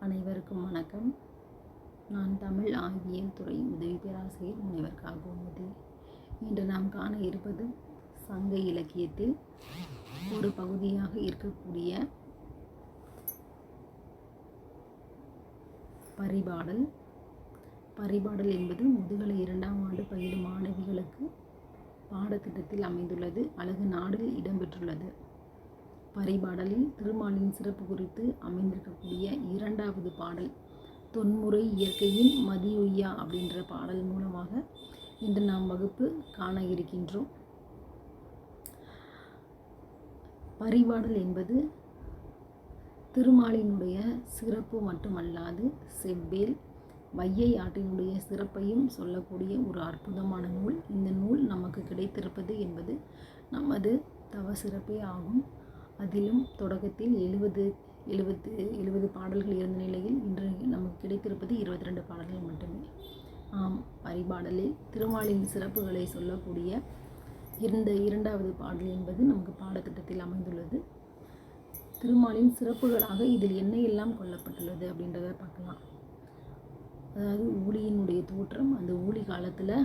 அனைவருக்கும் வணக்கம். நான் தமிழ் ஆய்வியல் துறை உதவி பேராசிரியர் முனைவர் கா. கோமதி. இன்று நாம் காண இருப்பது சங்க இலக்கியத்தில் ஒரு பகுதியாக இருக்கக்கூடிய பரிபாடல். பரிபாடல் என்பது முதுகலை 2ஆம் ஆண்டு பயிலும் மாணவிகளுக்கு பாடத்திட்டத்தில் அமைந்துள்ளது. அழகு நாடில் இடம்பெற்றுள்ளது. பரிபாடலில் திருமாலின் சிறப்பு குறித்து அமைந்திருக்கக்கூடிய 2வது பாடல் தொன்முறை இயற்கையின் மதியுய்யா அப்படின்ற பாடல் மூலமாக இன்று நாம் வகுப்பு காண இருக்கின்றோம். பரிபாடல் என்பது திருமாலினுடைய சிறப்பு மட்டுமல்லாது செவ்வேல் வையை ஆற்றினுடைய சிறப்பையும் சொல்லக்கூடிய ஒரு அற்புதமான நூல். இந்த நூல் நமக்கு கிடைத்திருப்பது என்பது நமது தவ சிறப்பே ஆகும். அதிலும் தொடக்கத்தில் 70 பாடல்கள் இருந்த நிலையில் இன்று நமக்கு கிடைத்திருப்பது 22 பாடல்கள் மட்டுமே. பரிபாடலில் திருமாலின் சிறப்புகளை சொல்லக்கூடிய இந்த 2வது பாடல் என்பது நமக்கு பாடத்திட்டத்தில் அமைந்துள்ளது. திருமாலின் சிறப்புகளாக இதில் என்ன எல்லாம் கொல்லப்பட்டுள்ளது அப்படின்றத பார்க்கலாம். அதாவது ஊழியினுடைய தோற்றம், அந்த ஊழி காலத்தில்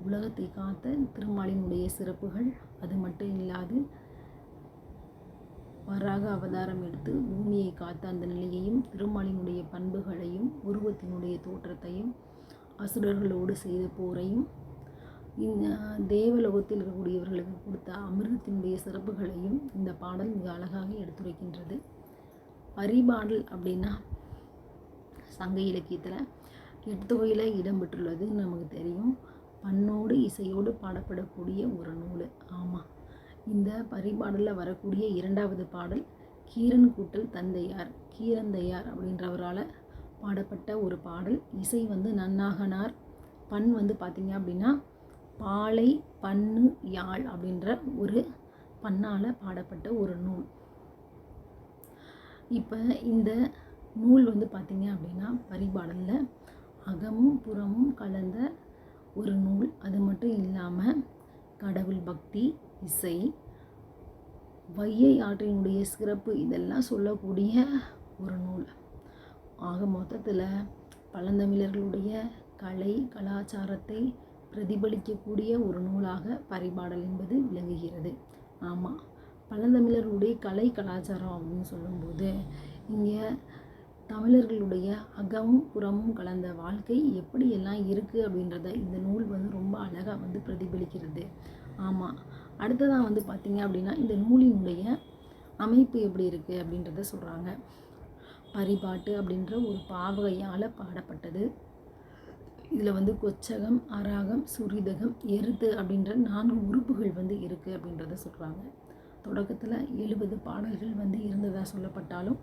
உலகத்தை காத்த திருமாலினுடைய சிறப்புகள், அது மட்டும் இல்லாது வராக அவதாரம் எடுத்து பூமியை காத்த அந்த நிலையையும், திருமாலினுடைய பண்புகளையும், உருவத்தினுடைய தோற்றத்தையும், அசுரர்களோடு செய்த போரையும், இந்த தேவலோகத்தில் இருக்கக்கூடியவர்களுக்கு கொடுத்த அமிர்தத்தினுடைய சிறப்புகளையும் இந்த பாடல் மிக அழகாக எடுத்துரைக்கின்றது. பரிபாடல் அப்படின்னா சங்க இலக்கியத்தில் 8 தொகையில் இடம்பெற்றுள்ளது நமக்கு தெரியும். பண்ணோடு இசையோடு பாடப்படக்கூடிய ஒரு நூல். இந்த பரிபாடலில் வரக்கூடிய 2வது பாடல் கீரன் கூட்டல் தந்தையார், கீரந்தையார் அப்படின்றவரால் பாடப்பட்ட ஒரு பாடல். இசை நன்னாகனார். பண் பார்த்திங்க அப்படின்னா பாலை பண்ணு யாழ் அப்படின்ற ஒரு பண்ணால் பாடப்பட்ட ஒரு நூல். இப்போ இந்த நூல் பார்த்திங்க அப்படின்னா பரிபாடலில் அகமும் புறமும் கலந்த ஒரு நூல். அது மட்டும் இல்லாமல் கடவுள் பக்தி, இசை, வையை ஆற்றினுடைய சிறப்பு இதெல்லாம் சொல்லக்கூடிய ஒரு நூல். ஆக மொத்தத்தில் பழந்தமிழர்களுடைய கலை கலாச்சாரத்தை பிரதிபலிக்கக்கூடிய ஒரு நூலாக பரிபாடல் என்பது விளங்குகிறது. பழந்தமிழர்களுடைய கலை கலாச்சாரம் அப்படின்னு சொல்லும்போது இங்கே தமிழர்களுடைய அகமும் புறமும் கலந்த வாழ்க்கை எப்படியெல்லாம் இருக்குது அப்படின்றத இந்த நூல் ரொம்ப அழகாக பிரதிபலிக்கிறது. அடுத்ததாக பார்த்திங்க அப்படின்னா இந்த நூலினுடைய அமைப்பு எப்படி இருக்குது அப்படின்றத சொல்கிறாங்க. பரிபாட்டு அப்படின்ற ஒரு பாவகையால் பாடப்பட்டது. இதில் கொச்சகம், அராகம், சுரிதகம், எருத்து அப்படின்ற 4 உறுப்புகள் இருக்குது அப்படின்றத சொல்கிறாங்க. தொடக்கத்தில் 70 பாடல்கள் இருந்ததாக சொல்லப்பட்டாலும்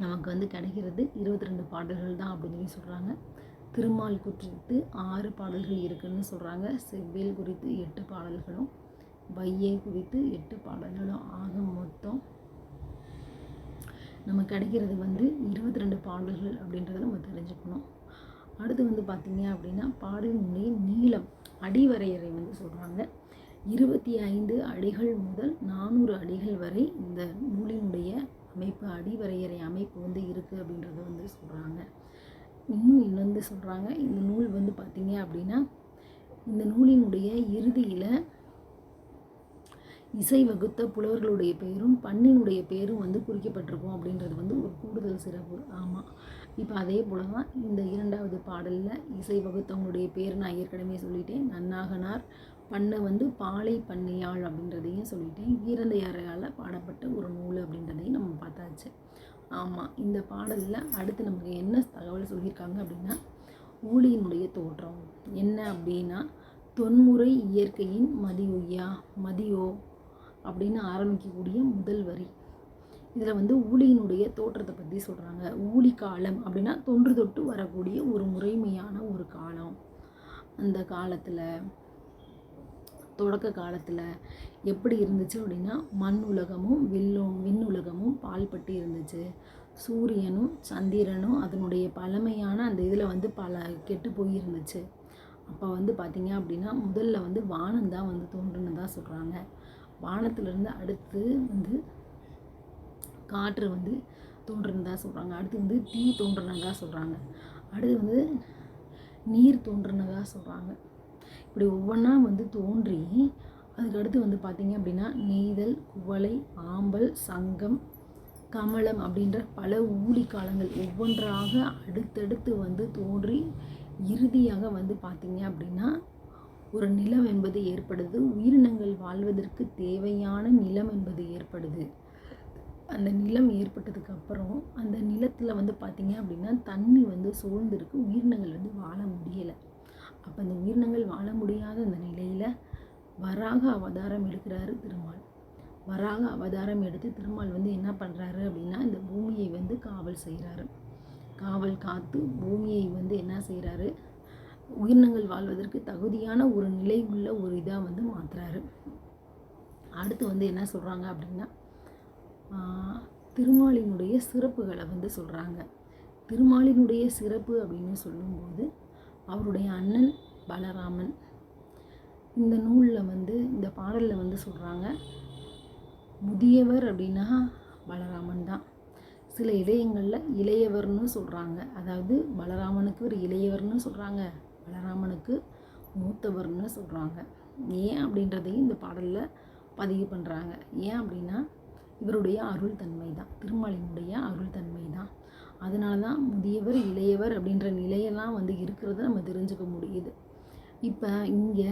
நமக்கு கிடைக்கிறது 22 பாடல்கள் தான் அப்படின்னு சொல்லி சொல்கிறாங்க. திருமால் குறித்து 6 பாடல்கள் இருக்குதுன்னு சொல்கிறாங்க. செவ்வேல் குறித்து 8 பாடல்களும், வையை குறித்து 8 பாடல்களும், ஆக மொத்தம் நமக்கு கிடைக்கிறது 22 பாடல்கள் அப்படின்றத நம்ம தெரிஞ்சுக்கணும். அடுத்து பார்த்திங்க அப்படின்னா பாடலினுடைய நீளம், அடிவரையறை சொல்கிறாங்க. 25 அடிகள் முதல் 400 அடிகள் வரை இந்த நூலினுடைய அமைப்பு, அடிவரையறை அமைப்பு இருக்குது அப்படின்றத சொல்கிறாங்க. இன்னும் சொல்கிறாங்க இந்த நூல் பார்த்திங்க அப்படின்னா இந்த நூலினுடைய இறுதியில் இசை வகுத்த புலவர்களுடைய பேரும் பண்ணினுடைய பேரும் குறிக்கப்பட்டிருக்கும் அப்படின்றது ஒரு கூடுதல் சிறப்பு. இப்போ அதே போல் தான் இந்த 2வது பாடலில் இசை வகுத்தவங்களுடைய பேர் நான் ஏற்கனவே சொல்லிட்டேன். நன்னாகனார். பண்ணு பாலை பண்ணியாள் அப்படின்றதையும் சொல்லிட்டேன். கீரந்தையாரால் பாடப்பட்ட ஒரு நூல் அப்படின்றதையும் நம்ம பார்த்தாச்சு. இந்த பாடலில் அடுத்து நமக்கு என்ன தகவல் சொல்லியிருக்காங்க அப்படின்னா ஊழியினுடைய தோற்றம் என்ன அப்படின்னா தொன்முறை இயற்கையின் மதியுய்யா, மதியோ அப்படின்னு ஆரம்பிக்கக்கூடிய முதல் வரி. இதில் ஊழியினுடைய தோற்றத்தை பற்றி சொல்கிறாங்க. ஊழி காலம் அப்படின்னா தொன்று தொட்டு வரக்கூடிய ஒரு முறைமையான ஒரு காலம். அந்த காலத்தில் தொடக்க காலத்தில் எப்படி இருந்துச்சு அப்படின்னா மண் உலகமும் விண்ணுலகமும் பால்பட்டு இருந்துச்சு. சூரியனும் சந்திரனும் அதனுடைய பழமையான அந்த இதில் பல கெட்டு போயிருந்துச்சு. அப்போ பார்த்திங்க அப்படின்னா முதல்ல வானம் தான் தோன்றுன்னு சொல்கிறாங்க. வானத்திலிருந்து அடுத்து காற்று தோன்றுனதா சொல்கிறாங்க. அடுத்து வந்து தீ தோன்றுனதா சொல்கிறாங்க. அடுத்து வந்து நீர் தோன்றுனதா சொல்கிறாங்க. இப்படி ஒவ்வொன்றா வந்து தோன்றி அதுக்கடுத்து வந்து பார்த்திங்க அப்படின்னா நெய்தல், குவளை, ஆம்பல், சங்கம், கமலம் அப்படின்ற பல ஊழி காலங்கள் ஒவ்வொன்றாக அடுத்தடுத்து வந்து தோன்றி இறுதியாக வந்து பார்த்திங்க அப்படின்னா ஒரு நிலம் என்பது ஏற்படுது. உயிரினங்கள் வாழ்வதற்கு தேவையான நிலம் என்பது ஏற்படுது. அந்த நிலம் ஏற்பட்டதுக்கு அப்புறம் அந்த நிலத்தில் வந்து பார்த்திங்க அப்படின்னா தண்ணி வந்து சூழ்ந்திருக்கு. உயிரினங்கள் வந்து வாழ முடியலை. அப்போ அந்த உயிரினங்கள் வாழ முடியாத அந்த நிலையில் வராக அவதாரம் எடுக்கிறாரு திருமால். வராக அவதாரம் எடுத்து திருமால் வந்து என்ன பண்ணுறாரு அப்படின்னா இந்த பூமியை வந்து காவல் செய்கிறாரு. காவல் காத்து பூமியை வந்து என்ன செய்கிறாரு, உயிரினங்கள் வாழ்வதற்கு தகுதியான ஒரு நிலை உள்ள ஒரு இதாக வந்து மாற்றுறாரு. அடுத்து வந்து என்ன சொல்கிறாங்க அப்படின்னா திருமாலினுடைய சிறப்புகளை வந்து சொல்கிறாங்க. திருமாலினுடைய சிறப்பு அப்படின்னு சொல்லும்போது அவருடைய அண்ணன் பலராமன். இந்த நூலில் வந்து இந்த பாடலில் வந்து சொல்கிறாங்க முதியவர் அப்படின்னா பலராமன் தான். சில இடையங்களில் இளையவர்னு சொல்கிறாங்க. அதாவது பலராமனுக்கு ஒரு இளையவர்னு சொல்கிறாங்க, பலராமனுக்கு மூத்தவர்னு சொல்கிறாங்க. ஏன் அப்படின்றதையும் இந்த பாடலில் பதிவு பண்ணுறாங்க. ஏன் அப்படின்னா இவருடைய அருள் தன்மை தான், திருமாலினுடைய அருள் தன்மை தான். அதனால தான் முதியவர் இளையவர் அப்படின்ற நிலையெல்லாம் வந்து இருக்கிறத நம்ம தெரிஞ்சுக்க முடியுது. இப்போ இங்கே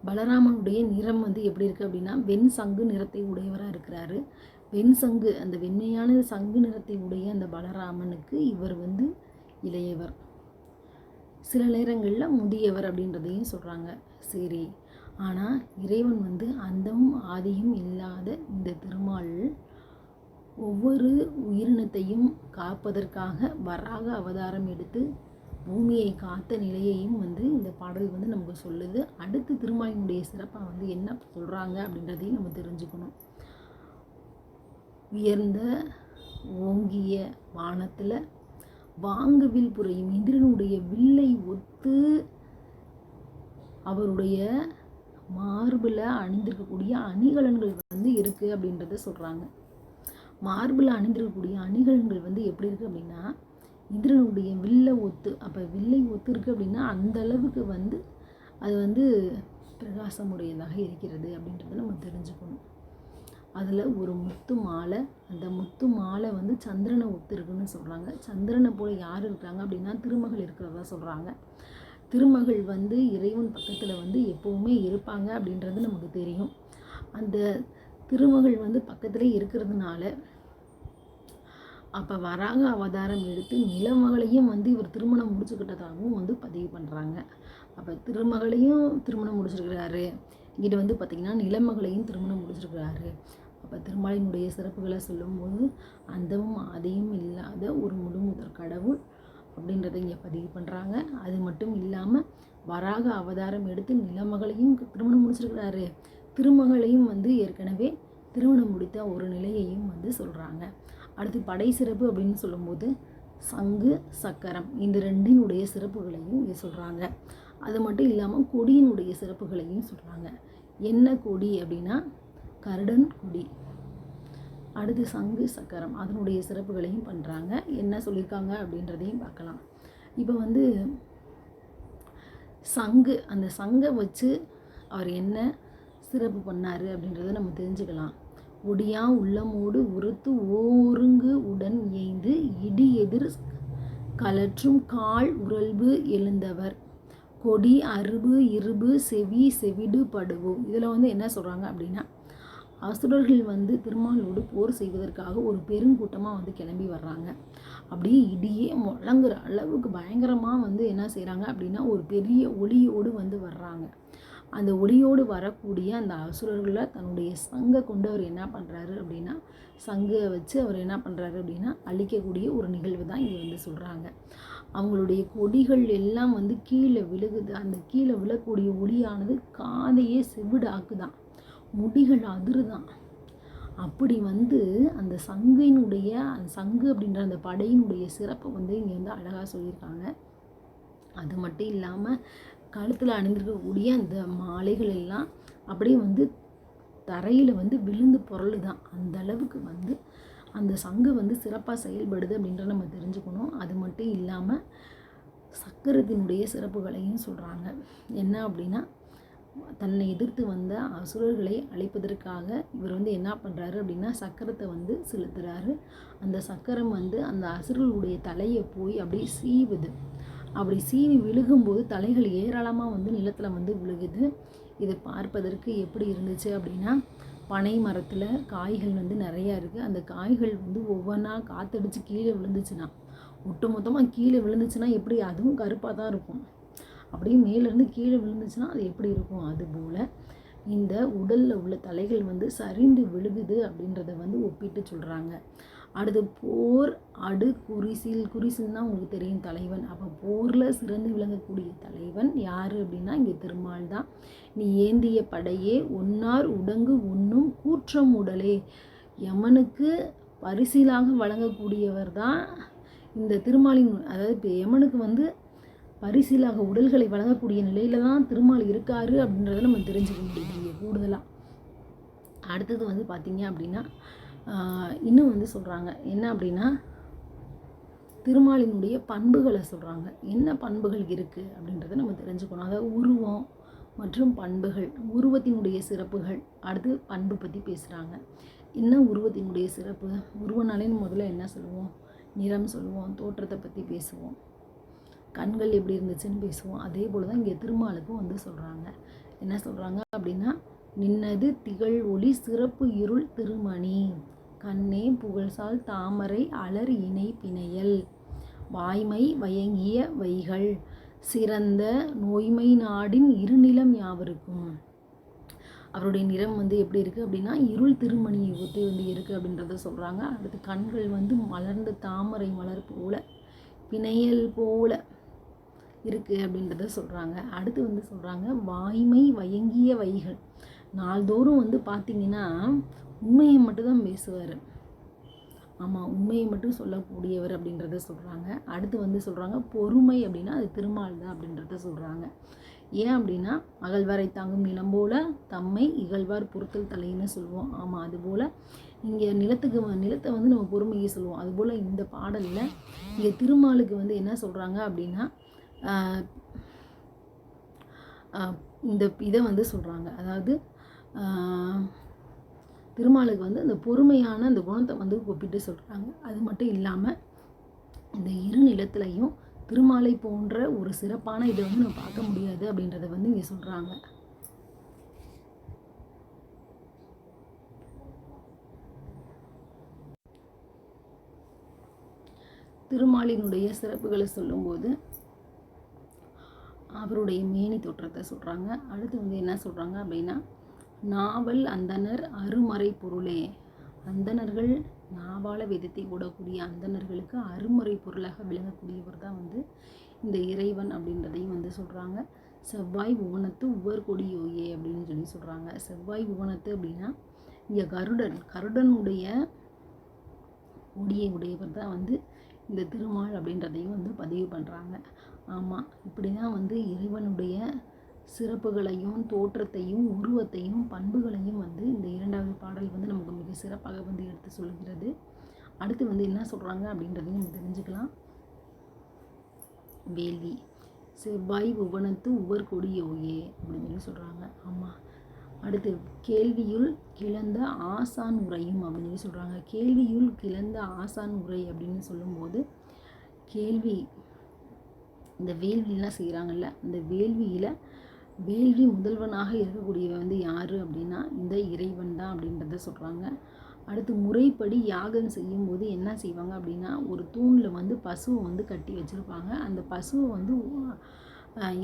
பலராமனுடைய நிறம் வந்து எப்படி இருக்குது அப்படின்னா வெண் சங்கு நிறத்தை உடையவராக இருக்கிறாரு. வெண் சங்கு, அந்த வெண்மையான சங்கு நிறத்தை உடைய அந்த பலராமனுக்கு இவர் வந்து இளையவர். சில நேரங்களில் முதியவர் அப்படின்றதையும் சொல்கிறாங்க. சரி, ஆனால் இறைவன் வந்து அந்தமும் ஆதியும் இல்லாத இந்த திருமால் ஒவ்வொரு உயிரினத்தையும் காப்பதற்காக வராக அவதாரம் எடுத்து பூமியை காத்த நிலையையும் வந்து இந்த பாடல் வந்து நமக்கு சொல்லுது. அடுத்து திருமாலினுடைய சிறப்பாக வந்து என்ன சொல்கிறாங்க அப்படின்றதையும் நம்ம தெரிஞ்சுக்கணும். உயர்ந்த ஓங்கிய வானத்தில் வாங்குவில் புரையும் இந்திரனுடைய வில்லை ஒத்து அவருடைய மார்பில் அணிந்திருக்கக்கூடிய அணிகலன்கள் வந்து இருக்குது அப்படின்றத சொல்கிறாங்க. மார்பில் அணிந்திருக்கக்கூடிய அணிகலன்கள் வந்து எப்படி இருக்குது அப்படின்னா இந்திரனுடைய வில்லை ஒத்து. அப்போ வில்லை ஒத்து இருக்குது அப்படின்னா அந்த அளவுக்கு வந்து அது வந்து பிரகாசமுடையதாக இருக்கிறது அப்படின்றத நம்ம தெரிஞ்சுக்கணும். அதில் ஒரு முத்து மாலை, அந்த முத்து மாலை வந்து சந்திரனை ஒத்து இருக்குன்னு சொல்கிறாங்க. சந்திரனை போல் யார் இருக்கிறாங்க அப்படின்னா திருமகள் இருக்கிறதா சொல்கிறாங்க. திருமகள் வந்து இறைவன் பக்கத்தில் வந்து எப்போவுமே இருப்பாங்க அப்படின்றது நமக்கு தெரியும். அந்த திருமகள் வந்து பக்கத்துலேயே இருக்கிறதுனால அப்போ வராக அவதாரம் எடுத்து நிலமகளையும் வந்து இவர் திருமணம் முடிச்சுக்கிட்டதாகவும் வந்து பதிவு பண்ணுறாங்க. அப்போ திருமகளையும் திருமணம் முடிச்சிருக்கிறாரு, இங்கிட்ட வந்து பார்த்திங்கன்னா நிலமகளையும் திருமணம் முடிச்சிருக்கிறாரு. அப்போ திருமாலினுடைய சிறப்புகளை சொல்லும்போது அந்தமும் ஆதியும் இல்லாத ஒரு முழுமுதற் கடவுள் அப்படின்றத இங்கே பதிவு பண்ணுறாங்க. அது மட்டும் இல்லாமல் வராக அவதாரம் எடுத்து நிலமகளையும் திருமணம் முடிச்சிருக்கிறாரு, திருமகளையும் வந்து ஏற்கனவே திருமணம் முடித்த ஒரு நிலையையும் வந்து சொல்கிறாங்க. அடுத்து படை சிறப்பு அப்படின்னு சொல்லும்போது சங்கு சக்கரம் இந்த ரெண்டினுடைய சிறப்புகளையும் இங்கே சொல்கிறாங்க. அது மட்டும் இல்லாமல் கொடியினுடைய சிறப்புகளையும் சொல்கிறாங்க. என்ன கொடி அப்படின்னா கருடன் கொடி. அடுத்து சங்கு சக்கரம் அதனுடைய சிறப்புகளையும் பண்ணுறாங்க. என்ன சொல்லியிருக்காங்க அப்படின்றதையும் பார்க்கலாம். இப்போ வந்து சங்கு, அந்த சங்கை வச்சு அவர் என்ன சிறப்பு பண்ணார் அப்படின்றத நம்ம தெரிஞ்சுக்கலாம். ஒடியா உள்ளமோடு உறுத்து ஓருங்கு உடன் ஏய்ந்து இடி எதிர் கலற்றும் கால் உரல்பு எழுந்தவர் கொடி அருபு இருபு செவி செவிடு படுவோம். இதில் வந்து என்ன சொல்கிறாங்க அப்படின்னா அசுரர்கள் வந்து திருமாலோடு போர் செய்வதற்காக ஒரு பெருங்கூட்டமாக வந்து கிளம்பி வர்றாங்க. அப்படியே இடியே முழங்குற அளவுக்கு பயங்கரமாக வந்து என்ன செய்கிறாங்க அப்படின்னா ஒரு பெரிய ஒளியோடு வந்து வர்றாங்க. அந்த ஒளியோடு வரக்கூடிய அந்த அசுரர்களை தன்னுடைய சங்கை கொண்டு அவர் என்ன பண்ணுறாரு அப்படின்னா சங்கை வச்சு அவர் என்ன பண்ணுறாரு அப்படின்னா அழிக்கக்கூடிய ஒரு நிகழ்வு தான் இது வந்து சொல்கிறாங்க. அவங்களுடைய கொடிகள் எல்லாம் வந்து கீழே விழுகுது. அந்த கீழே விழக்கூடிய ஒளியானது காதையே செவிடாக்குதான், முடிகள் அதிருதான். அப்படி வந்து அந்த சங்கினுடைய அந்த சங்கு அப்படின்ற அந்த படையினுடைய சிறப்பை வந்து இங்கே வந்து அழகாக சொல்லியிருக்காங்க. அது மட்டும் இல்லாமல் கழுத்தில் அணிந்திருக்கக்கூடிய அந்த மாலைகள் எல்லாம் அப்படியே வந்து தரையில் வந்து விழுந்து பொருள் தான். அந்த அளவுக்கு வந்து அந்த சங்கு வந்து சிறப்பாக செயல்படுது அப்படின்றத நம்ம தெரிஞ்சுக்கணும். அது மட்டும் இல்லாமல் சக்கரத்தினுடைய சிறப்புகளையும் சொல்கிறாங்க. என்ன அப்படின்னா, தன்னை எதிர்த்து வந்த அசுரர்களை அழிப்பதற்காக இவர் வந்து என்ன பண்ணுறாரு அப்படின்னா, சக்கரத்தை வந்து செலுத்துகிறாரு. அந்த சக்கரம் வந்து அந்த அசுரர்களுடைய தலையை போய் அப்படியே சீவுது. அப்படி சீவி விழுகும்போது தலைகள் ஏராளமாக வந்து நிலத்தில் வந்து விழுகுது. இது பார்ப்பதற்கு எப்படி இருந்துச்சு அப்படின்னா, பனை மரத்தில் காய்கள் வந்து நிறையா இருக்குது. அந்த காய்கள் வந்து ஒவ்வொன்றா காற்றடிச்சு கீழே விழுந்துச்சுன்னா, ஒட்டு மொத்தமாக கீழே விழுந்துச்சுன்னா எப்படி, அதுவும் கருப்பாக தான் இருக்கும். அப்படியே மேலேருந்து கீழே விழுந்துச்சுன்னா அது எப்படி இருக்கும், அதுபோல் இந்த உடலில் உள்ள தலைகள் வந்து சரிந்து விழுகுது அப்படின்றத வந்து ஒப்பிட்டு சொல்கிறாங்க. அடுத்து போர் அடு குரிசில். குரிசில்னா உங்களுக்கு தெரியும், தலைவன். அப்போ போரில் சிறந்து விளங்கக்கூடிய தலைவன் யார் அப்படின்னா இங்கே திருமால் தான். நீ ஏந்திய படையே ஒன்னார் உடங்கு உண்ணும் கூற்றம் உடலே. யமனுக்கு பரிசிலாக வழங்கக்கூடியவர் தான் இந்த திருமாலின், அதாவது இப்போ யமனுக்கு வந்து பரிசிலாக உடல்களை வழங்கக்கூடிய நிலையில தான் திருமால் இருக்காரு அப்படின்றத நம்ம தெரிஞ்சுக்க முடியுது இங்கே கூடுதலாக. அடுத்தது வந்து பார்த்திங்க அப்படின்னா இன்னும் வந்து சொல்கிறாங்க என்ன அப்படின்னா, திருமாலினுடைய பண்புகளை சொல்கிறாங்க. என்ன பண்புகள் இருக்குது அப்படின்றத நம்ம தெரிஞ்சுக்கணும். அதாவது உருவம் மற்றும் பண்புகள், உருவத்தினுடைய சிறப்புகள், அடுத்து பண்பு பற்றி பேசுகிறாங்க. என்ன உருவத்தினுடைய சிறப்பு? உருவனாலே முதல்ல என்ன சொல்லுவோம், நிறம் சொல்லுவோம், தோற்றத்தை பற்றி பேசுவோம், கண்கள் எப்படி இருந்துச்சுன்னு பேசுவோம். அதே போல் தான் இங்கே திருமாலுக்கும் வந்து சொல்கிறாங்க. என்ன சொல்கிறாங்க அப்படின்னா, நின்னது திகழ் ஒளி சிறப்பு இருள் திருமணி, கண்ணே புகழ்சால் தாமரை அலர் இணை பிணையல், வாய்மை வயங்கிய வைகள், சிறந்த நோய்மை நாடின் இருநிலம் யாவருக்கும். அவருடைய நிறம் வந்து எப்படி இருக்குது அப்படின்னா இருள் திருமணி ஒத்து வந்து இருக்குது அப்படின்றத சொல்கிறாங்க. அடுத்து கண்கள் வந்து மலர்ந்த தாமரை மலர் போல பிணையல் போல இருக்குது அப்படின்றத சொல்கிறாங்க. அடுத்து வந்து சொல்கிறாங்க வாய்மை வயங்கிய வைகள். நாள்தோறும் வந்து பார்த்திங்கன்னா உண்மையை மட்டும்தான் பேசுவார். ஆமாம், உண்மையை மட்டும் சொல்லக்கூடியவர் அப்படின்றத சொல்கிறாங்க. அடுத்து வந்து சொல்கிறாங்க பொறுமை அப்படின்னா அது திருமால் தான் அப்படின்றத சொல்கிறாங்க. ஏன் அப்படின்னா அகழ்வாரை தாங்கும் நிலம் போல தம்மை இகழ்வார் பொறுத்தல் தலைன்னு சொல்லுவோம். ஆமாம், அதுபோல் இங்கே நிலத்தை வந்து நம்ம பொறுமையை சொல்லுவோம். அதுபோல் இந்த பாடலில் இங்கே திருமாலுக்கு வந்து என்ன சொல்கிறாங்க அப்படின்னா இந்த இதை வந்து சொல்கிறாங்க. அதாவது திருமாலுக்கு வந்து அந்த பொறுமையான அந்த குணத்தை வந்து ஒப்பிட்டு சொல்கிறாங்க. அது மட்டும் இல்லாமல் இந்த இரு நிலத்திலையும் திருமாலை போன்ற ஒரு சிறப்பான இதை வந்து நம்ம பார்க்க முடியாது அப்படின்றத வந்து இங்கே சொல்கிறாங்க. திருமாலினுடைய சிறப்புகளை சொல்லும்போது அவருடைய மேனி தோற்றத்தை சொல்கிறாங்க. அடுத்து வந்து என்ன சொல்கிறாங்க அப்படின்னா, நாவல் அந்தனர் அருமறை பொருளே. அந்தணர்கள் நாவால வேதத்தை ஓடக்கூடிய அந்தணர்களுக்கு அருமறை பொருளாக விளங்கக்கூடியவர் தான் வந்து இந்த இறைவன் அப்படின்றதையும் வந்து சொல்கிறாங்க. செவ்வாய் புவனத்து உவர் கொடியோயே அப்படின்னு சொல்லி சொல்கிறாங்க. செவ்வாய் புவனத்து அப்படின்னா இங்கே கருடனுடைய கொடியை உடையவர் தான் வந்து இந்த திருமால் அப்படின்றதையும் வந்து பதிவு பண்ணுறாங்க. ஆமாம், இப்படி தான் வந்து இறைவனுடைய சிறப்புகளையும் தோற்றத்தையும் உருவத்தையும் பண்புகளையும் வந்து இந்த இரண்டாவது பாடல் வந்து நமக்கு மிக சிறப்பாக வந்து எடுத்து சொல்கிறது. அடுத்து வந்து என்ன சொல்கிறாங்க அப்படின்றதையும் நம்ம தெரிஞ்சுக்கலாம். வேள்வி செவ்வாய் புவனத்து உவர் கொடியோயே அப்படின்னு சொல்லி சொல்கிறாங்க. ஆமாம், அடுத்து கேள்வியுள் கிளந்த ஆசான் உரையும் அப்படின்னு சொல்லி சொல்கிறாங்க. கேள்வியுள் கிளந்த ஆசான் உரை அப்படின்னு சொல்லும்போது கேள்வி, இந்த வேள்வியெலாம் செய்கிறாங்கல்ல, அந்த வேள்வி முதல்வனாக இருக்கக்கூடியவன் வந்து யார் அப்படின்னா இந்த இறைவன் தான் அப்படின்றத சொல்கிறாங்க. அடுத்து முறைப்படி யாகம் செய்யும்போது என்ன செய்வாங்க அப்படின்னா ஒரு தூணில் வந்து பசுவை வந்து கட்டி வச்சுருப்பாங்க. அந்த பசுவை வந்து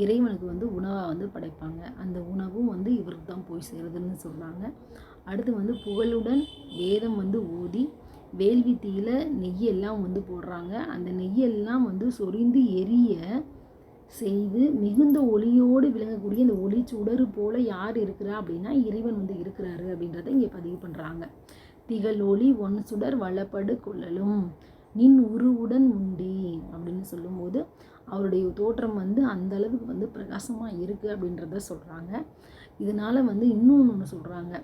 இறைவனுக்கு வந்து உணவாக வந்து படைப்பாங்க. அந்த உணவும் வந்து இவருக்கு தான் போய் சேருதுன்னு சொல்கிறாங்க. அடுத்து வந்து புகழுடன் வேதம் வந்து ஊதி வேள்வி தீயில நெய்யெல்லாம் வந்து போடுறாங்க. அந்த நெய்யெல்லாம் வந்து சொரிந்து எரிய செய்து மிகுந்த ஒளியோடு விளங்கக்கூடிய இந்த ஒளி சுடரு போல யார் இருக்கிறா அப்படின்னா இறைவன் வந்து இருக்கிறாரு அப்படின்றத இங்கே பதிவு பண்ணுறாங்க. திகழ் ஒளி ஒன் சுடர் வளப்படு கொள்ளலும் நின் உருவுடன் உண்டி அப்படின்னு சொல்லும்போது அவருடைய தோற்றம் வந்து அந்த அளவுக்கு வந்து பிரகாசமாக இருக்குது அப்படின்றத சொல்கிறாங்க. இதனால் வந்து இன்னொன்று சொல்கிறாங்க,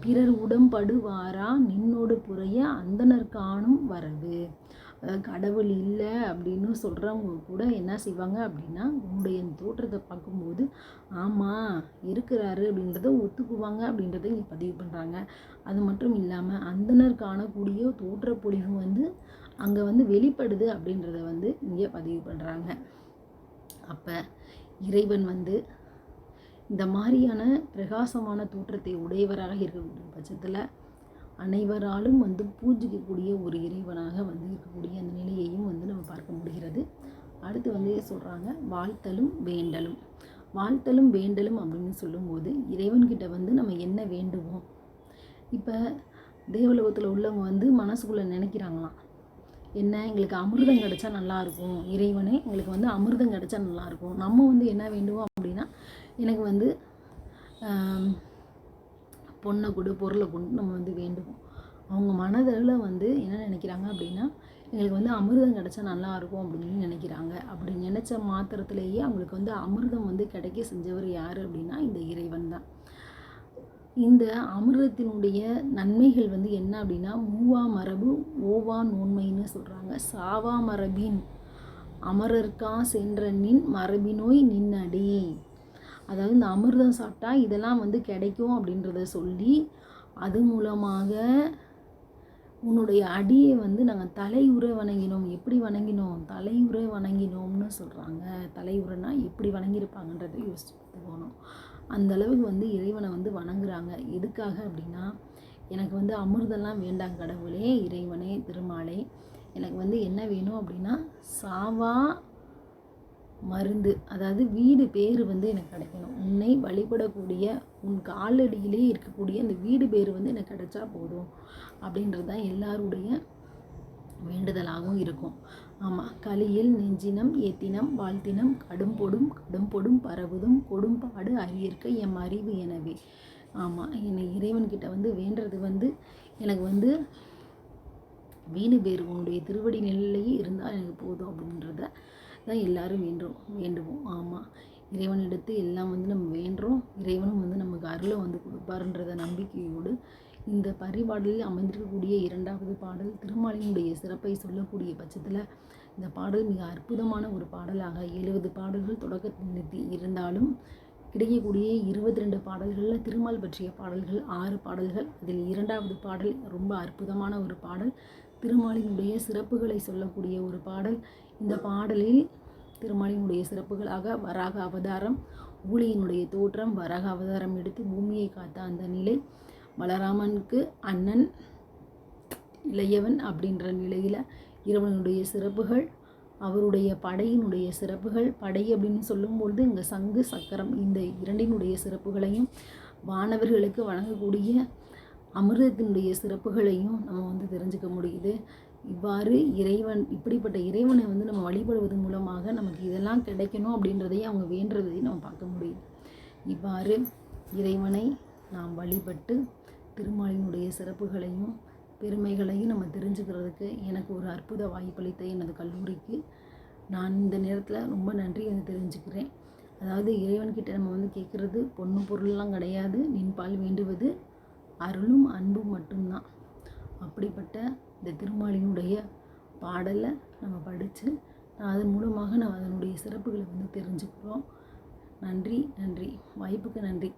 பிறர் உடம்படுவாரா நின்னோடு புறைய அந்தனர் காணும் வரவு. அதாவது கடவுள் இல்லை அப்படின்னு சொல்கிறவங்க கூட என்ன செய்வாங்க அப்படின்னா உன்னுடைய தோற்றத்தை பார்க்கும்போது ஆமாம் இருக்கிறாரு அப்படின்றத ஒத்துக்குவாங்க அப்படின்றத இங்கே பதிவு பண்ணுறாங்க. அது மட்டும் இல்லாமல் அந்தனர் காணக்கூடிய தோற்றப்பொழிவு வந்து அங்கே வந்து வெளிப்படுது அப்படின்றத வந்து இங்கே பதிவு பண்ணுறாங்க. அப்போ இறைவன் வந்து இந்த மாதிரியான பிரகாசமான தோற்றத்தை உடையவராக இருக்கக்கூடிய பட்சத்தில் அனைவராலும் வந்து பூஜிக்கக்கூடிய ஒரு இறைவனாக வந்து இருக்கக்கூடிய அந்த நிலையையும் வந்து நம்ம பார்க்க முடிகிறது. அடுத்து வந்து சொல்கிறாங்க வாழ்த்தலும் வேண்டலும். வாழ்த்தலும் வேண்டலும் அப்படின்னு சொல்லும்போது இறைவன்கிட்ட வந்து நம்ம என்ன வேண்டுவோம். இப்போ தேவலோகத்தில் உள்ளவங்க வந்து மனசுக்குள்ளே நினைக்கிறாங்களாம், என்ன எங்களுக்கு அமிர்தம் கிடைச்சா நல்லாயிருக்கும், இறைவனே எங்களுக்கு வந்து அமிர்தம் கிடைச்சா நல்லாயிருக்கும். நம்ம வந்து என்ன வேண்டுவோம் அப்படின்னா எனக்கு வந்து பொண்ணை கொடு பொருளை கொண்டு நம்ம வந்து வேண்டுவோம். அவங்க மனதில் வந்து என்ன நினைக்கிறாங்க அப்படின்னா எங்களுக்கு வந்து அமிர்தம் கிடைச்சா நல்லாயிருக்கும் அப்படின்னு நினைக்கிறாங்க. அப்படி நினச்ச மாத்திரத்திலேயே அவங்களுக்கு வந்து அமிர்தம் வந்து கிடைக்க செஞ்சவர் யார் அப்படின்னா இந்த இறைவன் தான். இந்த அமிர்தத்தினுடைய நன்மைகள் வந்து என்ன அப்படின்னா மூவா மரபு ஓவா நோன்மைன்னு சொல்கிறாங்க. சாவா மரபின் அமரர்க்கா சென்ற நின் மரபினோய் நின்னடி. அதாவது இந்த அமிர்தம் சாப்பிட்டா இதெல்லாம் வந்து கிடைக்கும் அப்படின்றத சொல்லி அது மூலமாக உன்னுடைய அடியை வந்து நாங்கள் தலையுற வணங்கினோம். எப்படி வணங்கினோம்? தலையுற வணங்கினோம்னு சொல்கிறாங்க. தலையுறனா எப்படி வணங்கியிருப்பாங்கன்றதை யோசிச்சு போகணும். அந்த அளவுக்கு வந்து இறைவனை வந்து வணங்குறாங்க. எதுக்காக அப்படின்னா எனக்கு வந்து அமிர்தம்லாம் வேண்டாம் கடவுளே, இறைவனே, திருமாலே, எனக்கு வந்து என்ன வேணும் அப்படின்னா சாவா மருந்து, அதாவது வீடு பேர் வந்து எனக்கு கிடைக்கணும். உன்னை வழிபடக்கூடிய உன் காலடியிலே இருக்கக்கூடிய அந்த வீடு பேர் வந்து எனக்கு கிடைச்சா போதும் அப்படின்றது தான் எல்லாருடைய வேண்டுதலாகவும் இருக்கும். ஆமாம், கலியில் நெஞ்சினம் ஏத்தினம் வாழ்த்தினம் கடும்பொடும் பரவுதும் கொடும்பாடு அரியற்க எம் அறிவு எனவே. ஆமாம், என்னை இறைவன்கிட்ட வந்து வேண்டுறது வந்து எனக்கு வந்து வீடு பேர் உன்னுடைய திருவடி நிலையிலேயே இருந்தால் எனக்கு போதும் அப்படின்றத தான் எல்லாரும் வேண்டுவோம். ஆமாம், இறைவனிடத்து எல்லாம் வந்து நம்ம வேண்டுறோம். இறைவனும் வந்து நமக்கு அருளை வந்து கொடுப்பாருன்றத நம்பிக்கையோடு இந்த பரிபாடலில் அமைந்திருக்கக்கூடிய 2வது பாடல் திருமாலினுடைய சிறப்பை சொல்லக்கூடிய பட்சத்தில் இந்த பாடல் மிக அற்புதமான ஒரு பாடலாக 70 பாடல்கள் தொடக்கத்தில் நிறுத்தி இருந்தாலும் கிடைக்கக்கூடிய 22 பாடல்களில் திருமால் பற்றிய பாடல்கள் 6 பாடல்கள். அதில் 2வது பாடல் ரொம்ப அற்புதமான ஒரு பாடல், திருமாலினுடைய சிறப்புகளை சொல்லக்கூடிய ஒரு பாடல். இந்த பாடலில் திருமாலினுடைய சிறப்புகளாக வராக அவதாரம், ஊழியினுடைய தோற்றம், வராக அவதாரம் எடுத்து பூமியை காத்த அந்த நிலை, பலராமனுக்கு அண்ணன் இளையவன் அப்படின்ற நிலையில் இறைவனுடைய சிறப்புகள், அவருடைய படையினுடைய சிறப்புகள். படை அப்படின்னு சொல்லும்பொழுது இங்கே சங்கு சக்கரம் இந்த இரண்டினுடைய சிறப்புகளையும், வானவர்களுக்கு வழங்கக்கூடிய அமிர்தத்தினுடைய சிறப்புகளையும் நம்ம வந்து தெரிஞ்சுக்க முடியுது. இவ்வாறு இப்படிப்பட்ட இறைவனை வந்து நம்ம வழிபடுவது மூலமாக நமக்கு இதெல்லாம் கிடைக்கணும் அப்படின்றதையும் அவங்க வேண்டுறதையும் நம்ம பார்க்க முடியுது. இவ்வாறு இறைவனை நாம் வழிபட்டு திருமாலினுடைய சிறப்புகளையும் பெருமைகளையும் நம்ம தெரிஞ்சுக்கிறதுக்கு எனக்கு ஒரு அற்புத வாய்ப்பளித்த எனது கல்லூரிக்கு நான் இந்த நேரத்தில் ரொம்ப நன்றி வந்து தெரிஞ்சுக்கிறேன். அதாவது இறைவன்கிட்ட நம்ம வந்து கேட்குறது பொண்ணு பொருள்லாம் கிடையாது, நின்பால் வேண்டுவது அருளும் அன்பும் மட்டும்தான். அப்படிப்பட்ட இந்த திருமாலினுடைய பாடலை நம்ம படித்து அதன் மூலமாக நம்ம அதனுடைய சிறப்புகளை வந்து தெரிஞ்சுக்கிறோம். நன்றி. வாய்ப்புக்கு நன்றி.